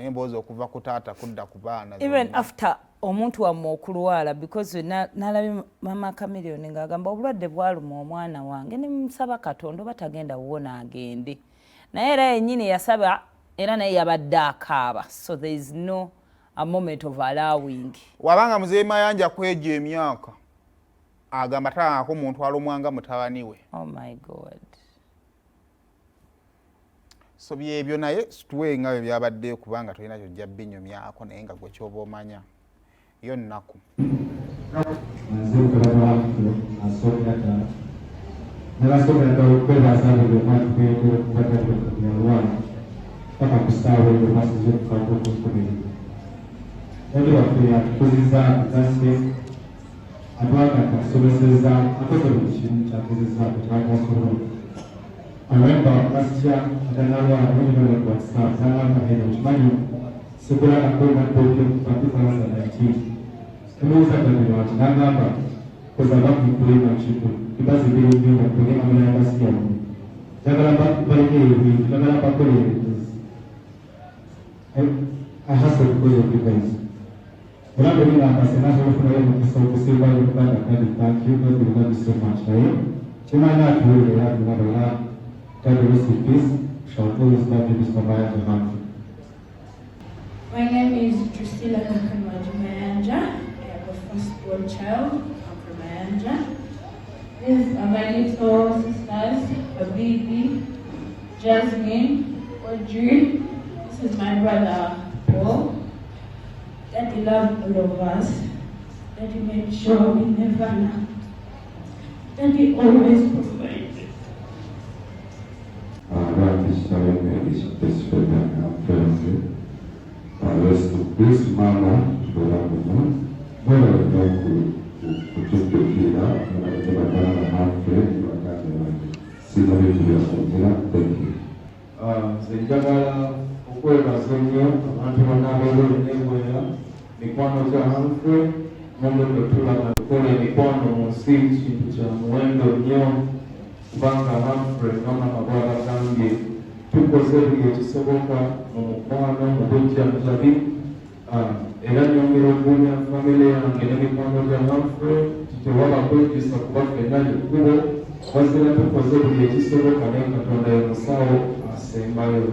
emboozi okuva ku taata kudda ku baana even after omuntu wammwe okulwala because nalabye mama Chameleone ng'agamba obulwadde bwaluma omwana wange ne musaba Katonda oba tagenda wuwona agende naye era yennyini yasaba era naye yabadde akaaba so there is no a moment of allowing wabanga muzeeyi Mayanja kwejo emyaka agamba taako muntu alumwanga mutabani we. Oh my God. So byebyo naye situwe nga bwe byabadde kubanga tulina kyojja binyumyako naye nga gwe kyoba omanya yo nnaku I remember last year at another event was Sukura Akona Tokyo 2019. Kumuza kwa nangamba kwa sababu kule na chipo. Kibazi bila ndio kwa kama basi ya. Jagala bali hivi, jagala pakole. I hustle because of you guys. Wala bila pasena sio kuna yeye mkisaukusiwa kupata kadi thank you God bless you so much. Chema na tuwe ya tunabala. My name is Humphrey Mayanja. I am the firstborn child, Humphrey Mayanja. These are my little sisters, Habibi, Jasmine, Audrey. This is my brother, Paul. Daddy loved all of us. Daddy made sure we never lacked. Daddy always provided. Njagala okwebaza nnyo abantu bonna abeeronyeewera mikwano gya Humphrey n'olwedde tulaba tukola emikwano mu nsi kintu kya muwendo nnyo kubanga Humphrey n'amama bw'abagambye tukoze buli ekisoboka mu mukwano mu bujjanjabi era nyongera okubunya famire yange n'emikwano gya Humphrey titewaba kwejjusa kuba ffenna ekkubo wazira tukoze buli ekisoboka naye Katonda ye musawo asembayo.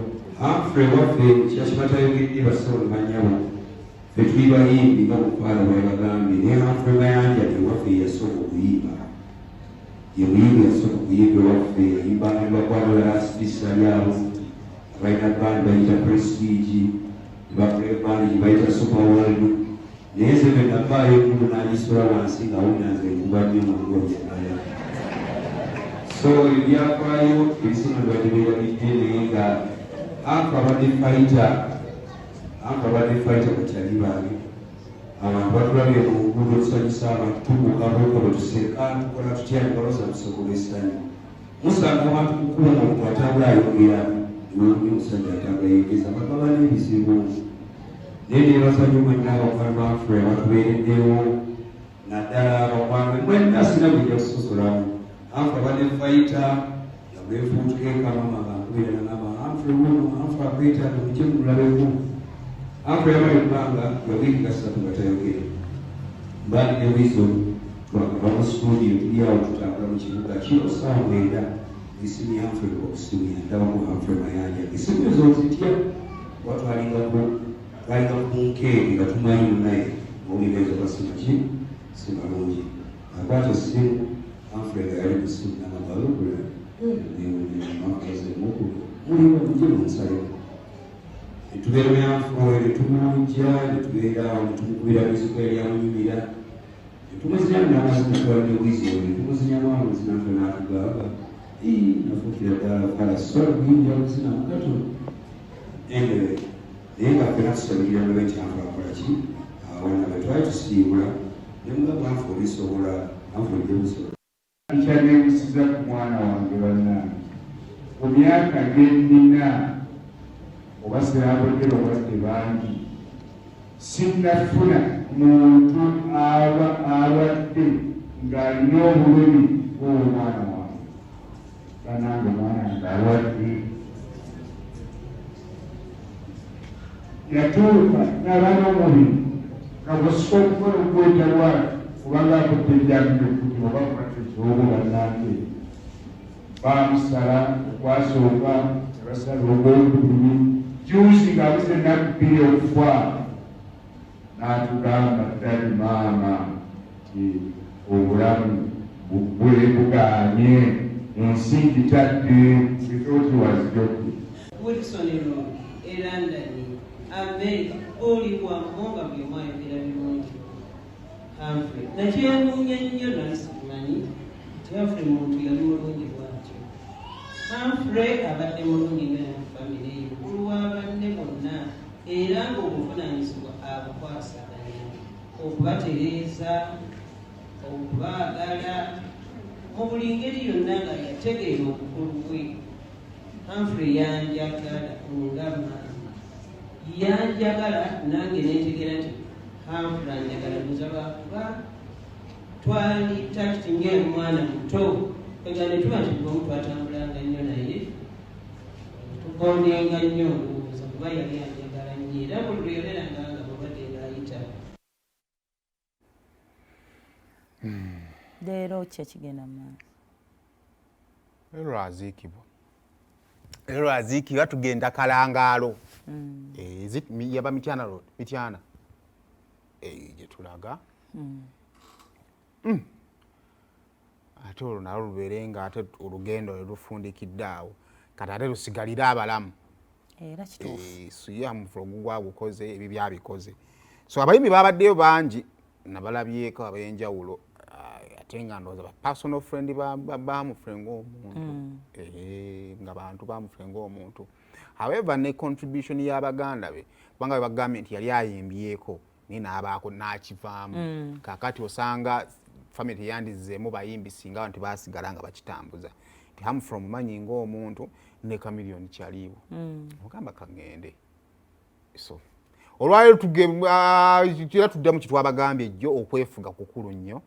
Humphrey waffe kyakibatayogeddye basawo manyawo ffe tuli bayimbi nga mukwala bwe bagambye naye Humphrey Mayanja tewaffe yasooka okuyimba ye muyimbi yasooka okuyimba ewaffe yayimbanga nebakwala lasitisa lyabo abalina bandi bayita prestige nebakola bandi gyebayita super world naye nze bwe navaayo enkulu n'agisula wansi ng'awulira nze nkubadde omuligo byanaya so ebyafaayo ebisino byatebeerabidde naye nga abadde fighter bakyali bange abantu batulabye mu luguudo tusanyusa abantu tubuuka bweka bwe tuseka tukola tutya nebaloza tusobola essanyu musanga abantu kukuuma omuntu atambula ayogera niwekuli omusajja atambula yegeza bagaba n'ebizibu naye nebaza nyo mwenna abakwano ba Humphrey abatubeereddewo naddala abakwano mwenna sina bujja kusosolamu Humphrey abadde fighter yabwefuutukenkama bankubeera nagamba Humphrey wuno Humphrey akwetaaga mujje mulabeku Humphrey yamala ebbanga yawiiki gasatu nga tayogera mbaali ne wisdom twagaba mu studio tuli awo tutambula mu kibuga kiro ssaawa mwenda esimu ya Humphrey okusitumya ndabamu Humphrey Mayanja esimu ezo nzitya kuba twalinga ku nkeeki nga tumanyi munaye ng'omulemezo basima ki si malungi akwata essimu Humphrey nga yali kusimu n'amabalugula nemakoze mukulu mulimu mujje munsale netubeera myanfuwe netumujja netubeera netumukubira mizigo eryamunyumira netumuzina namazina twalina wizo netumuzinyamu amazina fe n'atugamba nafuukira ddala kala sola kuyinja okuzina mukato anyway naye nga fena tusabirira nobe nti Humphrey akolaki wana bwe twali tusiibula nemugamba Humphrey olisobola Humphrey ojja busobola nkyaneebusiza ku mwana wange bannange ku myaka gyennina oba sirabogera obadde bangi sinnafuna muntu abadde ng'alina obulumi bw'omwana wange bannange omwana wange alwadde yatuuka n'abaana omubiri kagusoka okukola okwetalwa kubanga akudde ejjambiro kuti oba kumatekiwobo bannange bamusala okwasooka nebasala ogwokubiri juusi ng'abuze nabbiri okufa n'atugamba ddali maama nti obulamu bugaanye ensi gitadde sitoti wazijoke Wilson Road, London, America, oli wamu nga buli omu ayogera birungi. Humphrey nakyemuunya nnyo nasimanyi nti Humphrey muntu yali mulungi bwatyo. Humphrey abadde mulungi nnyo mu famire ye, mukulu w'abanne bonna era ng'obuvunaanyizibwa abukwasaganya okubatereeza, okubaagala mu buli ngeri yonna nga yategeera obukulu bwe. Humphrey yanjagala nga maama, yanjagala nange neetegera nti Humphrey anjagala lwakuba twali takiti nnyo omwana muto ega ne tuba nti bwomu twatambulanga nnyo naye tukondenga nnyo olowooza kuba yali anjagala nnyo era buli lwe yoleranga nga babadde ng'ayita. Leero kyekigenda mu maaso. Leero aziikibwa tugenda Kalangaalo. Yaba Mityana Road, Mityana. Gye tulaga. Ate olwo nalwo lubeere nga ate olugendo lwe lufundikidde awo kati ate lusigalire abalamu. Era kituufu. Humphrey ogugwagukoze ebyo byabikoze. So abayimbi babaddeyo bangi nabalabyeko ab'enjawulo ate nga ndowooza ba personal friend ba Humphrey ng'omuntu. Nga bantu ba Humphrey ng'omuntu. However ne contribution y'Abaganda be kubanga we bagambye nti yali ayimbyeko naye n'abaako n'akivaamu. Kaakati osanga family yandizeemu bayimbi singa nti baasigala nga bakitambuza. Nti Humphrey omumanyi ng'omuntu ne Chameleone kyaliwo. Ogamba kagende. So olwaleero kira tuddamu kitwabagambye ejjo okwefuga kukulu nnyo.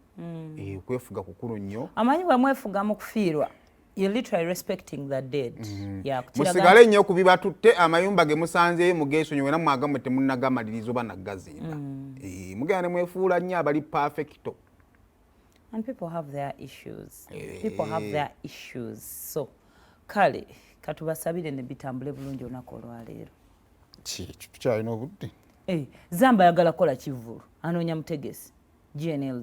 Okwefuga kukulu nnyo. Amanyi bwe mwefuga mu kufiirwa. You're literally respecting the dead. Musigale nnyo ku bibatutte amayumba ge musanzeeyo mugeesonyiwe era mwagamwe temunagamaliriza oba naggazimba. Mugenda ne mwefuula nnyo abali perfecto. And people have their issues. People have their issues. So kale katubasabire ne bitambule bulungi olunaku olwaleero. Tukyalina obudde. Zamba ayagala kukola kivvulu anoonya mutegesi GNLZ.